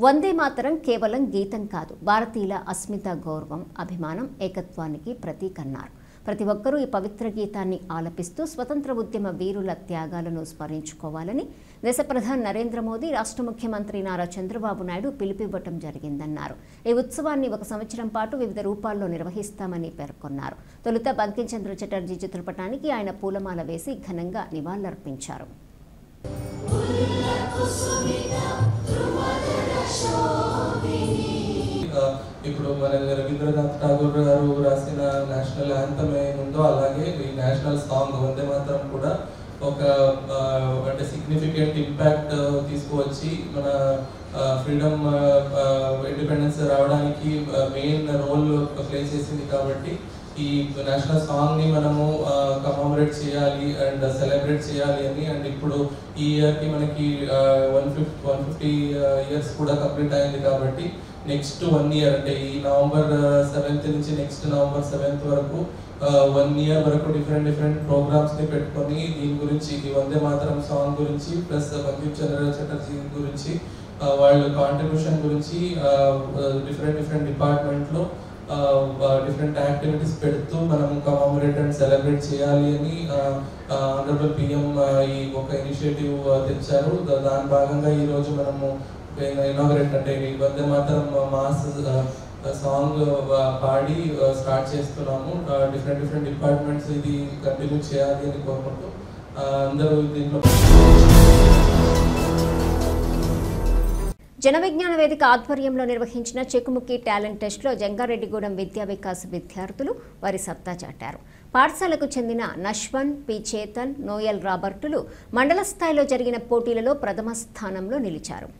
వందే మాతరం కేవలం గీతం కాదు, భారతీయుల అస్మిత, గౌరవం, అభిమానం, ఏకత్వానికి ప్రతీకన్నారు. ప్రతి ఒక్కరూ ఈ పవిత్ర గీతాన్ని ఆలపిస్తూ స్వతంత్ర ఉద్యమ వీరుల త్యాగాలను స్మరించుకోవాలని దేశ ప్రధాని నరేంద్ర మోదీ, రాష్ట్ర ముఖ్యమంత్రి నారా చంద్రబాబు నాయుడు పిలుపివ్వటం జరిగిందన్నారు. ఈ ఉత్సవాన్ని 1 సంవత్సరం పాటు వివిధ రూపాల్లో నిర్వహిస్తామని పేర్కొన్నారు. తొలుత బంకించంద్ర చటర్జీ చిత్రపటానికి ఆయన పూలమాల వేసి ఘనంగా నివాళులర్పించారు. ఇప్పుడు మన రవీంద్రనాథ్ ఠాగూర్ గారు రాసిన నేషనల్ యాంథమ్ ఏముందో అలాగే ఈ నేషనల్ సాంగ్ వందే మాతరం కూడా ఒక అంటే సిగ్నిఫికెంట్ ఇంపాక్ట్ తీసుకువచ్చి మన ఫ్రీడమ్ ఇండిపెండెన్స్ రావడానికి మెయిన్ రోల్ ప్లే చేసింది. కాబట్టి ఈ నేషనల్ సాంగ్ని మనము కమమరేట్ చేయాలి అండ్ సెలబ్రేట్ చేయాలి అని. అండ్ ఇప్పుడు ఈ ఇయర్కి మనకి 150 ఇయర్స్ కూడా కంప్లీట్ అయింది. కాబట్టి నెక్స్ట్ 1 ఇయర్ అంటే ఈ నవంబర్ 7th నుంచి నెక్స్ట్ నవంబర్ 7th వరకు 1 ఇయర్ వరకు డిఫరెంట్ ప్రోగ్రామ్స్ని పెట్టుకొని దీని గురించి ఈ వందే మాతరం సాంగ్ గురించి ప్లస్ బంకించంద్ర చటర్జీ గురించి వాళ్ళ కాంట్రిబ్యూషన్ గురించి డిఫరెంట్ డిపార్ట్మెంట్లో డిఫరెంట్ యాక్టివిటీస్ పెడుతూ మనం కమమరేట్ అండ్ సెలబ్రేట్ చేయాలి అని ఆనరబుల్ పిఎం ఈ ఒక ఇనిషియేటివ్ తెచ్చారు. దాని భాగంగా ఈరోజు మనము ఇనాగరేట్ అంటే వందే మాతరం మాస్ సాంగ్ పాడి స్టార్ట్ చేస్తున్నాము. డిఫరెంట్ డిపార్ట్మెంట్స్ ఇది కంటిన్యూ చేయాలి అని కోరుకుంటూ అందరూ దీంట్లో. జన విజ్ఞాన వేదిక ఆధ్వర్యంలో నిర్వహించిన చెకుముకి టాలెంట్ టెస్ట్లో జంగారెడ్డిగూడెం విద్యా వికాస్ విద్యార్థులు వారి సత్తా చాటారు. పాఠశాలకు చెందిన నష్వన్, పి చేతన్, నోయల్ రాబర్టులు మండల స్థాయిలో జరిగిన పోటీలలో ప్రథమ స్థానంలో నిలిచారు.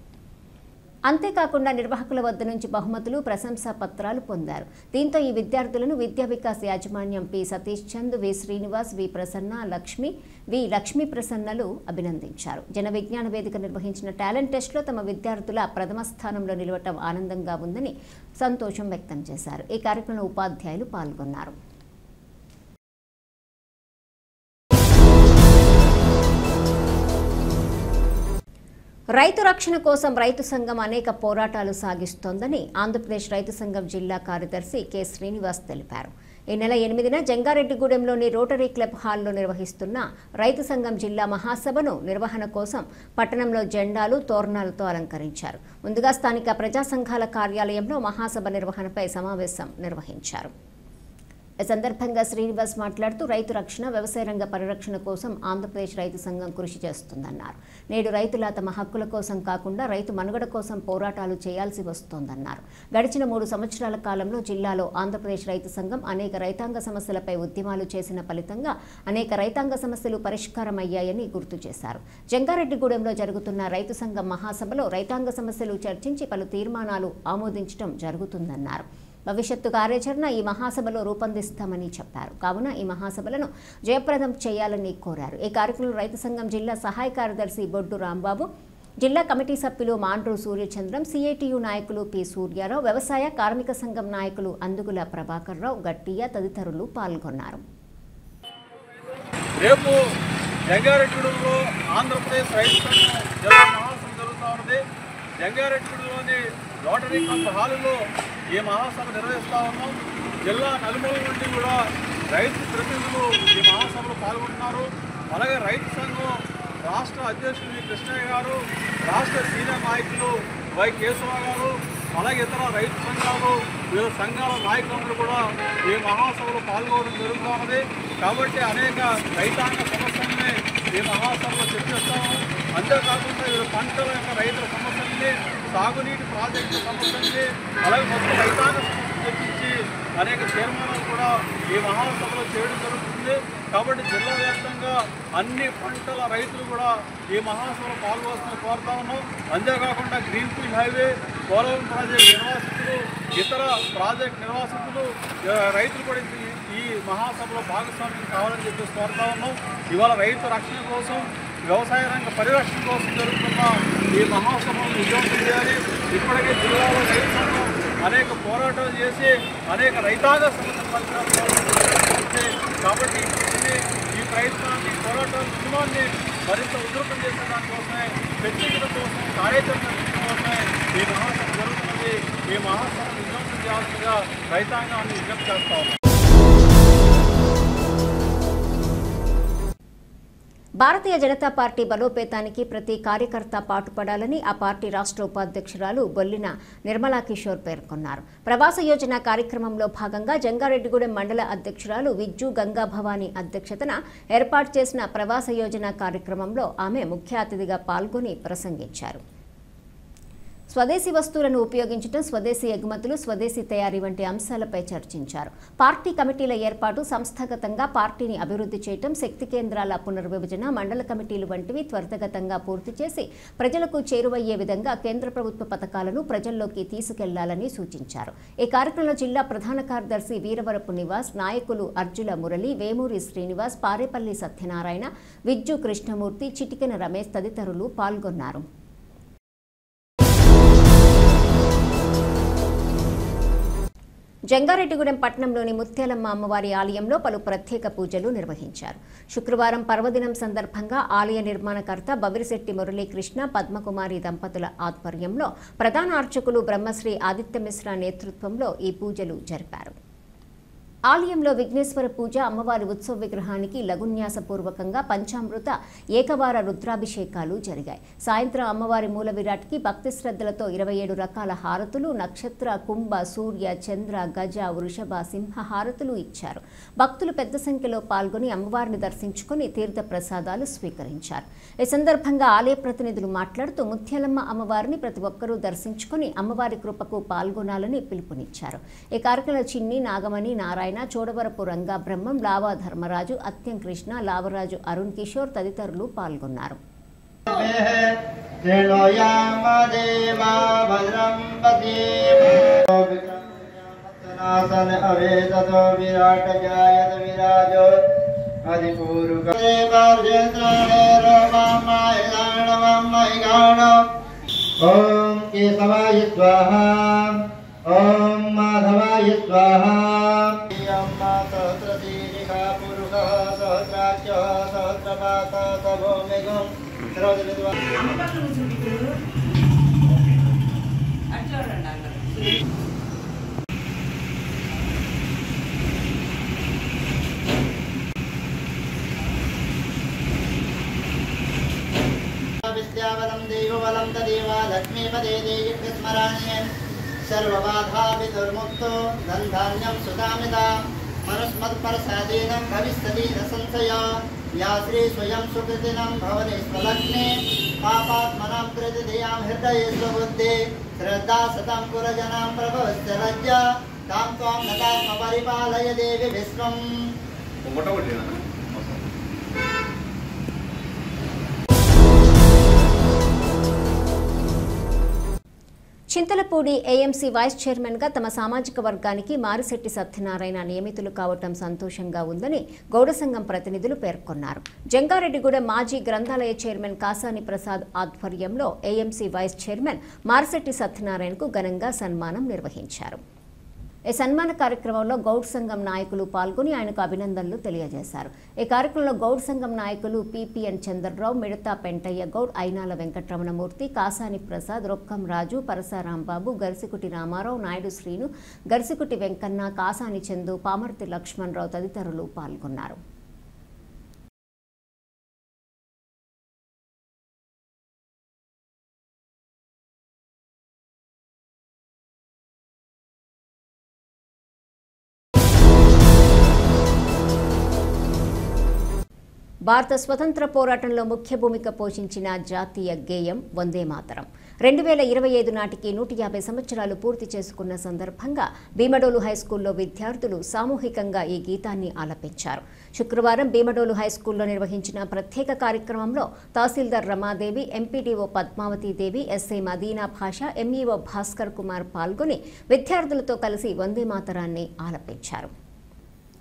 అంతేకాకుండా నిర్వాహకుల వద్ద నుంచి బహుమతులు, ప్రశంసా పత్రాలు పొందారు. దీంతో ఈ విద్యార్థులను విద్యా వికాస్ యాజమాన్యం పి సతీష్ చంద్, వి శ్రీనివాస్, వి ప్రసన్న, లక్ష్మీ ప్రసన్నలు అభినందించారు. జన విజ్ఞాన వేదిక నిర్వహించిన టాలెంట్ టెస్ట్లో తమ విద్యార్థుల ప్రథమ స్థానంలో నిలవటం ఆనందంగా ఉందని సంతోషం వ్యక్తం చేశారు. ఈ కార్యక్రమంలో ఉపాధ్యాయులు పాల్గొన్నారు. రైతు రక్షణ కోసం రైతు సంఘం అనేక పోరాటాలు సాగిస్తోందని ఆంధ్రప్రదేశ్ రైతు సంఘం జిల్లా కార్యదర్శి కె శ్రీనివాస్ తెలిపారు. ఈ నెల 8న జంగారెడ్డిగూడెంలోని రోటరీ క్లబ్ హాల్లో నిర్వహిస్తున్న రైతు సంఘం జిల్లా మహాసభను నిర్వహణ కోసం పట్టణంలో జెండాలు, తోరణాలతో అలంకరించారు. ముందుగా స్థానిక ప్రజా సంఘాల కార్యాలయంలో మహాసభ నిర్వహణపై సమావేశం నిర్వహించారు. ఈ సందర్భంగా శ్రీనివాస్ మాట్లాడుతూ రైతు రక్షణ, వ్యవసాయ రంగ పరిరక్షణ కోసం ఆంధ్రప్రదేశ్ రైతు సంఘం కృషి చేస్తుందన్నారు. నేడు రైతుల తమ హక్కుల కోసం కాకుండా రైతు మనుగడ కోసం పోరాటాలు చేయాల్సి వస్తోందన్నారు. గడిచిన 3 సంవత్సరాల కాలంలో జిల్లాలో ఆంధ్రప్రదేశ్ రైతు సంఘం అనేక రైతాంగ సమస్యలపై ఉద్యమాలు చేసిన ఫలితంగా అనేక రైతాంగ సమస్యలు పరిష్కారమయ్యాయని గుర్తు చేశారు. జంగారెడ్డిగూడెంలో జరుగుతున్న రైతు సంఘం మహాసభలో రైతాంగ సమస్యలు చర్చించి పలు తీర్మానాలు ఆమోదించడం జరుగుతుందన్నారు. భవిష్యత్తు కార్యాచరణ ఈ మహాసభలో రూపొందిస్తామని చెప్పారు. కావున ఈ మహాసభలను జయప్రదం చేయాలని కోరారు. ఈ కార్యక్రమంలో రైతు సంఘం జిల్లా సహాయ కార్యదర్శి బొడ్డు రాంబాబు, జిల్లా కమిటీ సభ్యులు మాండ్రు సూర్యచంద్రం, సిఐటియు నాయకులు పి సూర్యారావు, వ్యవసాయ కార్మిక సంఘం నాయకులు అందుగుల ప్రభాకర్ రావు, గట్టియ తదితరులు పాల్గొన్నారు. రేపు జంగారెడ్డిగూడెంలో ఆంధ్రప్రదేశ్ రైతు సంఘం జిల్లా మహాసభ జరుగుతూ ఉన్నది. జంగారెడ్డిగూడెంలోని రోటరీ క్లబ్ హాలులో ఈ మహాసభ నిర్వహిస్తూ ఉన్నాం. జిల్లా నలుమూల నుండి కూడా రైతు ప్రతినిధులు ఈ మహాసభలో పాల్గొంటున్నారు. అలాగే రైతు సంఘం రాష్ట్ర అధ్యక్షుడు కృష్ణయ్య గారు, రాష్ట్ర సీనియర్ నాయకులు వై కేశవ గారు, అలాగే ఇతర రైతు సంఘాలు, వివిధ సంఘాల నాయకులందరూ కూడా ఈ మహాసభలో పాల్గొనడం జరుగుతూ ఉన్నది. కాబట్టి అనేక రైతాంగ సమస్యల్ని ఈ మహాసభలో చర్చిస్తాము. అంతేకాకుండా వివిధ పంటల యొక్క రైతుల సమస్యల్ని, సాగునీటి ప్రాజెక్టుల సమస్యల్ని, అలాగే మొత్తం రైతాంగ సమస్యలు చర్చించి అనేక తీర్మానాలు కూడా ఈ మహాసభలో చేయడం జరుగుతుంది. కాబట్టి జిల్లా వ్యాప్తంగా అన్ని పంటల రైతులు కూడా ఈ మహాసభలో పాల్గొవాల్సిన కోరుతా ఉన్నాం. అంతేకాకుండా గ్రీన్ఫీల్డ్ హైవే, పోలవరం ప్రాజెక్టు నిర్వాసితులు, ఇతర ప్రాజెక్ట్ నిర్వాసితులు, రైతులు కూడా ఈ మహాసభలో భాగస్వామ్యం కావాలని చెప్పేసి కోరుతా ఉన్నాం. ఇవాళ రైతు రక్షణ కోసం వ్యవసాయ రంగ పరిరక్షణ కోసం జరుగుతున్న ఈ మహోత్సవం విజయవంతం చేయాలి. ఇప్పటికే జిల్లాలో రైతు సంఘం అనేక పోరాటాలు చేసి అనేక రైతాంగ సమస్యల పరిష్కారం కాబట్టి ఈ ప్రయత్నాన్ని పోరాటాల ఉద్యమాన్ని మరింత ఉధృతం చేసే దానికోసమే వ్యక్తిగత కోసం కార్యాచరణ కోసమే ఈ మహోత్సవం జరుగుతున్నది. ఈ మహోత్సవం విజయవంతం చేయాల్సిందిగా రైతాంగాన్ని విజ్ఞప్తి చేస్తా ఉన్నాం. భారతీయ జనతా పార్టీ బలోపేతానికి ప్రతి కార్యకర్త పాటుపడాలని ఆ పార్టీ రాష్ట్ర ఉపాధ్యక్షురాలు బొల్లిన నిర్మలా కిషోర్ పేర్కొన్నారు. ప్రవాస యోజన కార్యక్రమంలో భాగంగా జంగారెడ్డిగూడెం మండల అధ్యక్షురాలు విజ్జు గంగా భవానీ అధ్యక్షతన ఏర్పాటు చేసిన ప్రవాస యోజన కార్యక్రమంలో ఆమె ముఖ్య అతిథిగా పాల్గొని ప్రసంగించారు. స్వదేశీ వస్తువులను ఉపయోగించడం, స్వదేశీ ఎగుమతులు, స్వదేశీ తయారీ వంటి అంశాలపై చర్చించారు. పార్టీ కమిటీల ఏర్పాటు, సంస్థాగతంగా పార్టీని అభివృద్ధి చేయడం, శక్తి కేంద్రాల పునర్విభజన, మండల కమిటీలు వంటివి త్వరితగతంగా పూర్తి చేసి ప్రజలకు చేరువయ్యే విధంగా కేంద్ర ప్రభుత్వ పథకాలను ప్రజల్లోకి తీసుకెళ్లాలని సూచించారు. ఈ కార్యక్రమంలో జిల్లా ప్రధాన కార్యదర్శి వీరవరపు నివాస్, నాయకులు అర్జుల మురళి, వేమూరి శ్రీనివాస్, పారేపల్లి సత్యనారాయణ, విజ్జు కృష్ణమూర్తి, చిటికెన రమేష్ తదితరులు పాల్గొన్నారు. జంగారెడ్డిగూడెం పట్టణంలోని ముత్యాలమ్మ అమ్మవారి ఆలయంలో పలు ప్రత్యేక పూజలు నిర్వహించారు. శుక్రవారం పర్వదినం సందర్భంగా ఆలయ నిర్మాణకర్త బవిరిశెట్టి మురళీకృష్ణ, పద్మకుమారి దంపతుల ఆధ్వర్యంలో ప్రధాన అర్చకులు బ్రహ్మశ్రీ ఆదిత్యమిశ్ర నేతృత్వంలో ఈ పూజలు జరిపారు. ఆలయంలో విఘ్నేశ్వర పూజ, అమ్మవారి ఉత్సవ విగ్రహానికి లఘున్యాసపూర్వకంగా పంచామృత ఏకవార రుద్రాభిషేకాలు జరిగాయి. సాయంత్రం అమ్మవారి మూల విరాట్కి భక్తి శ్రద్ధలతో 27 రకాల హారతులు, నక్షత్ర, కుంభ, సూర్య, చంద్ర, గజ, వృషభ, సింహ హారతులు ఇచ్చారు. భక్తులు పెద్ద సంఖ్యలో పాల్గొని అమ్మవారిని దర్శించుకుని తీర్థ ప్రసాదాలు స్వీకరించారు. ఈ సందర్భంగా ఆలయ ప్రతినిధులు మాట్లాడుతూ ముత్యాలమ్మ అమ్మవారిని ప్రతి ఒక్కరూ దర్శించుకుని అమ్మవారి కృపకు పాల్గొనాలని పిలుపునిచ్చారు. ఈ కార్యక్రమంలో చిన్ని, నాగమణి, నారాయణ, చోడవరపు రంగా బ్రహ్మం, లావా ధర్మరాజు, అత్యం కృష్ణ, లావరాజు, అరుణ్ కిషోర్ తదితరులు పాల్గొన్నారు. ఓం కేశవాయ స్వాహ, ఓం మాధవాయ స్వాహ. విద్యావలం దేవబలం తదేవ లక్ష్మీపదే దేవి స్మరాణ్యే సర్వబాధాపి దుర్ముక్తో ధన్ధాన్యం సుధామిదా మనుస్మత్పరసాదేన భవిష్యతి న సంశయ. या श्री स्वयं सुकृतिनं भवने स्वलग्ने पापात्मनां कृति धियां हृदये स्वबुद्धे श्रद्धा सतं पुरजनां प्रभवस्य लज्जा तां त्वां नतात्म परिपालय देवी विश्वम्. చింతలపూడి ఏఎంసీ వైస్ చైర్మన్ గా తమ సామాజిక వర్గానికి మారిశెట్టి సత్యనారాయణ నియమితులు కావటం సంతోషంగా ఉందని గౌడ సంఘం ప్రతినిధులు పేర్కొన్నారు. జంగారెడ్డిగూడెం మాజీ గ్రంథాలయ చైర్మన్ కాసాని ప్రసాద్ ఆధ్వర్యంలో ఏఎంసీ వైస్ చైర్మన్ మారిశెట్టి సత్యనారాయణకు ఘనంగా సన్మానం నిర్వహించారు. ఈ సన్మాన కార్యక్రమంలో గౌడ్ సంఘం నాయకులు పాల్గొని ఆయనకు అభినందనలు తెలియజేశారు. ఈ కార్యక్రమంలో గౌడ్ సంఘం నాయకులు పిపిఎన్ చంద్రరావు, మిడతా పెంటయ్య గౌడ్, అయినాల వెంకటరమణమూర్తి, కాసాని ప్రసాద్, రొక్కం రాజు, పరసారాంబాబు, గరిసికుటి రామారావు, నాయుడు శ్రీను, గరిసికుటి వెంకన్న, కాసాని చందు, పామర్తి లక్ష్మణరావు తదితరులు పాల్గొన్నారు. భారత స్వతంత్ర పోరాటంలో ముఖ్య భూమిక పోషించిన జాతీయ గేయం వందే మాతరం 2025 నాటికి 150 సంవత్సరాలు పూర్తి చేసుకున్న సందర్భంగా భీమడోలు హైస్కూల్లో విద్యార్థులు సామూహికంగా ఈ గీతాన్ని ఆలపించారు. శుక్రవారం భీమడోలు హైస్కూల్లో నిర్వహించిన ప్రత్యేక కార్యక్రమంలో తహసీల్దార్ రమాదేవి, ఎంపీడీఓ పద్మావతీదేవి, ఎస్ఐ మదీనా భాష, ఎంఈఓ భాస్కర్ కుమార్ పాల్గొని విద్యార్థులతో కలిసి వందే మాతరాన్ని ఆలపించారు.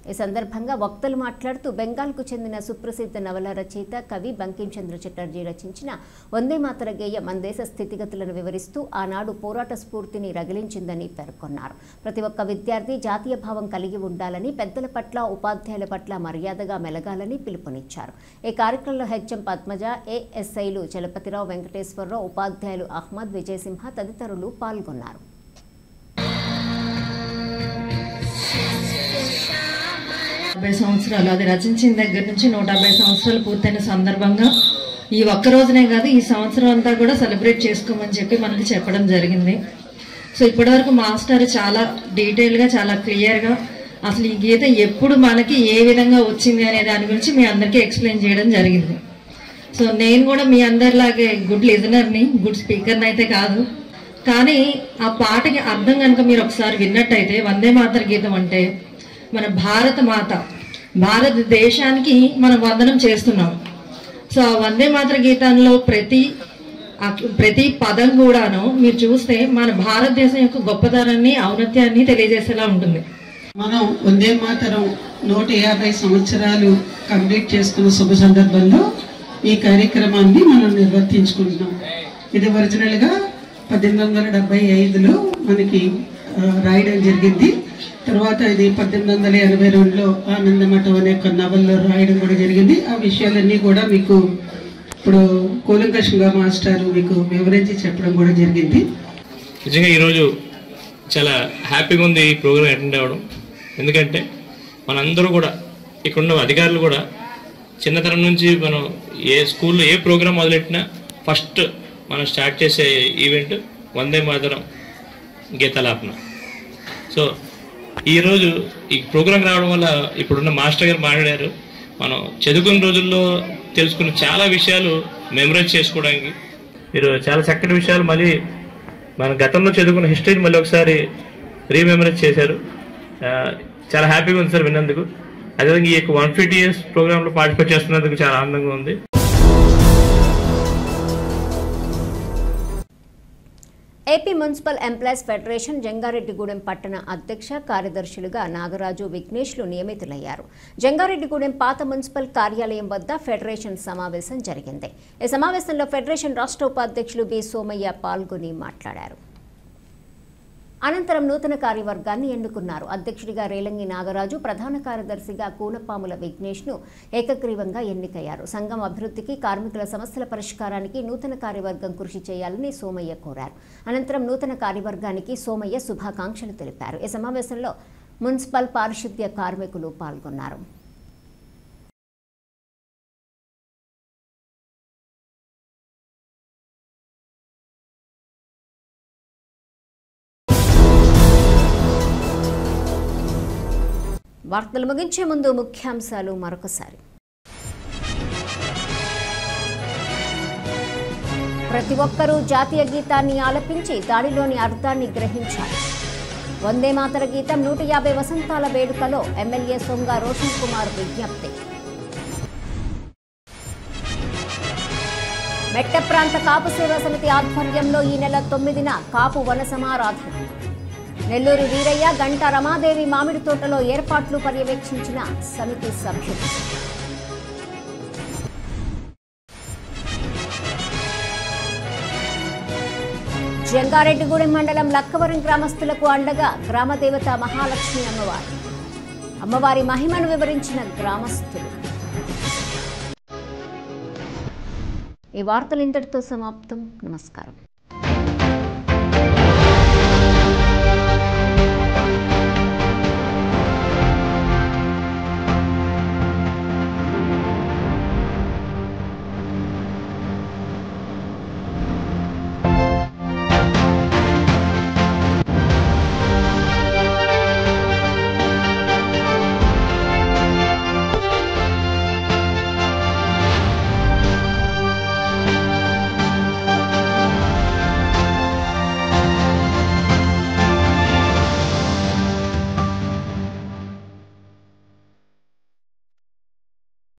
ఈ సందర్భంగా వక్తలు మాట్లాడుతూ బెంగాల్కు చెందిన సుప్రసిద్ధ నవల రచయిత కవి బంకిం చంద్ర చటర్జీ రచించిన వందే మాతర గేయం మన దేశ స్థితిగతులను వివరిస్తూ ఆనాడు పోరాట స్ఫూర్తిని రగిలించిందని పేర్కొన్నారు. ప్రతి ఒక్క విద్యార్థి జాతీయ భావం కలిగి ఉండాలని, పెద్దల పట్ల ఉపాధ్యాయుల పట్ల మర్యాదగా మెలగాలని పిలుపునిచ్చారు. ఈ కార్యక్రమంలో హెచ్ఎం పద్మజ, ఏఎస్ఐలు చలపతిరావు, వెంకటేశ్వరరావు, ఉపాధ్యాయులు అహ్మద్, విజయసింహ తదితరులు పాల్గొన్నారు. సంవత్సరాలు అది రచించిన దగ్గర నుంచి 150 సంవత్సరాలు పూర్తయిన సందర్భంగా ఈ ఒక్క రోజునే కాదు, ఈ సంవత్సరం అంతా కూడా సెలబ్రేట్ చేసుకోమని చెప్పి మనకి చెప్పడం జరిగింది. సో ఇప్పటివరకు మాస్టర్ చాలా డీటెయిల్గా, చాలా క్లియర్గా అసలు ఈ గీత ఎప్పుడు మనకి ఏ విధంగా వచ్చింది అనే దాని గురించి మీ అందరికీ ఎక్స్ప్లెయిన్ చేయడం జరిగింది. సో నేను కూడా మీ అందరిలాగే గుడ్ లిజనర్ని, గుడ్ స్పీకర్ని అయితే కాదు, కానీ ఆ పాటకి అర్థం కనుక మీరు ఒకసారి విన్నట్టయితే వందే మాతర గీతం అంటే మన భారత మాత, భారతదేశానికి మనం వందనం చేస్తున్నాం. సో ఆ వందే మాతర గీతంలో ప్రతి పదం కూడాను మీరు చూస్తే మన భారతదేశం యొక్క గొప్పతనాన్ని, ఔన్నత్యాన్ని తెలియజేసేలా ఉంటుంది. మనం వందే మాతరం 150 సంవత్సరాలు కంప్లీట్ చేసుకున్న శుభ సందర్భంలో ఈ కార్యక్రమాన్ని మనం నిర్వర్తించుకుంటున్నాం. ఇది ఒరిజినల్గా 1875లో మనకి రాయడం జరిగింది. తర్వాత ఇది 1882లో ఆనందమఠం అనే ఒక నవల్లో రాయడం కూడా జరిగింది. ఆ విషయాలన్నీ కూడా మీకు ఇప్పుడు కూలంకషంగా మాస్టర్ మీకు వివరించి చెప్పడం కూడా జరిగింది. నిజంగా ఈరోజు చాలా హ్యాపీగా ఉంది ఈ ప్రోగ్రామ్ అటెండ్ అవ్వడం. ఎందుకంటే మనందరూ కూడా ఇక్కడున్న అధికారులు కూడా చిన్నతనం నుంచి మనం ఏ స్కూల్లో ఏ ప్రోగ్రామ్ మొదలెట్టినా ఫస్ట్ మనం స్టార్ట్ చేసే ఈవెంట్ వందే మాతరం గీతాలాపన. సో ఈరోజు ఈ ప్రోగ్రాం రావడం వల్ల ఇప్పుడున్న మాస్టర్ గారు మాట్లాడారు, మనం చదువుకున్న రోజుల్లో తెలుసుకున్న చాలా విషయాలు మెమరైజ్ చేసుకోవడానికి మీరు చాలా చక్కటి విషయాలు మళ్ళీ మన గతంలో చదువుకున్న హిస్టరీని మళ్ళీ ఒకసారి రీమెమరైజ్ చేశారు. చాలా హ్యాపీగా ఉంది సార్ విన్నందుకు. అదేవిధంగా ఈ యొక్క 150 years ప్రోగ్రాంలో పార్టిసిపేట్ చేస్తున్నందుకు చాలా ఆనందంగా ఉంది. AP municipal employees federation Jangareddygudem పట్టణ అధ్యక్ష కార్యదర్శులుగా నాగరాజు, విఘ్నేష్లు నియమితులయ్యారు. జంగారెడ్డిగూడెం పాత మున్సిపల్ కార్యాలయం వద్ద ఫెడరేషన్ సమావేశం జరిగింది. ఈ సమావేశంలో ఫెడరేషన్ రాష్ట్ర ఉపాధ్యక్షులు బి సోమయ్య పాల్గొని మాట్లాడారు. అనంతరం నూతన కార్యవర్గాన్ని ఎన్నుకున్నారు. అధ్యక్షుడిగా రేలంగి నాగరాజు, ప్రధాన కార్యదర్శిగా కూనపాముల విఘ్నేష్ను ఏకగ్రీవంగా ఎన్నికయ్యారు. సంఘం అభివృద్ధికి, కార్మికుల సమస్యల పరిష్కారానికి నూతన కార్యవర్గం కృషి చేయాలని సోమయ్య కోరారు. అనంతరం నూతన కార్యవర్గానికి సోమయ్య శుభాకాంక్షలు తెలిపారు. ఈ సమావేశంలో మున్సిపల్ పారిశుద్ధ్య కార్మికులు పాల్గొన్నారు. వార్తలు ముగించే ముందు ముఖ్యాంశాలు మరొకసారి. ప్రతి ఒక్కరూ జాతీయ గీతాన్ని ఆలపించి దానిలోని అర్థాన్ని గ్రహించాలి. వందే మాతర గీతం 150 వసంతాల వేడుకలో ఎమ్మెల్యే సొంగ రోషన్ కుమార్ విజ్ఞప్తి. మెట్ట ప్రాంత కాపు సేవా సమితి ఆధ్వర్యంలో ఈ నెల 9న కాపు వన సమారాధన. నెల్లూరు వీరయ్య, గంట రమాదేవి మామిడి తోటలో ఏర్పాట్లు పర్యవేక్షించిన సమితి సభ్యులు. జంగారెడ్డిగూడెం మండలం లక్కవరం గ్రామస్తులకు అండగా గ్రామదేవత మహాలక్ష్మి అమ్మవారి మహిమను వివరించిన గ్రామస్తులు. ఈ వార్తలు ఇంతటితో సమాప్తం. నమస్కారం.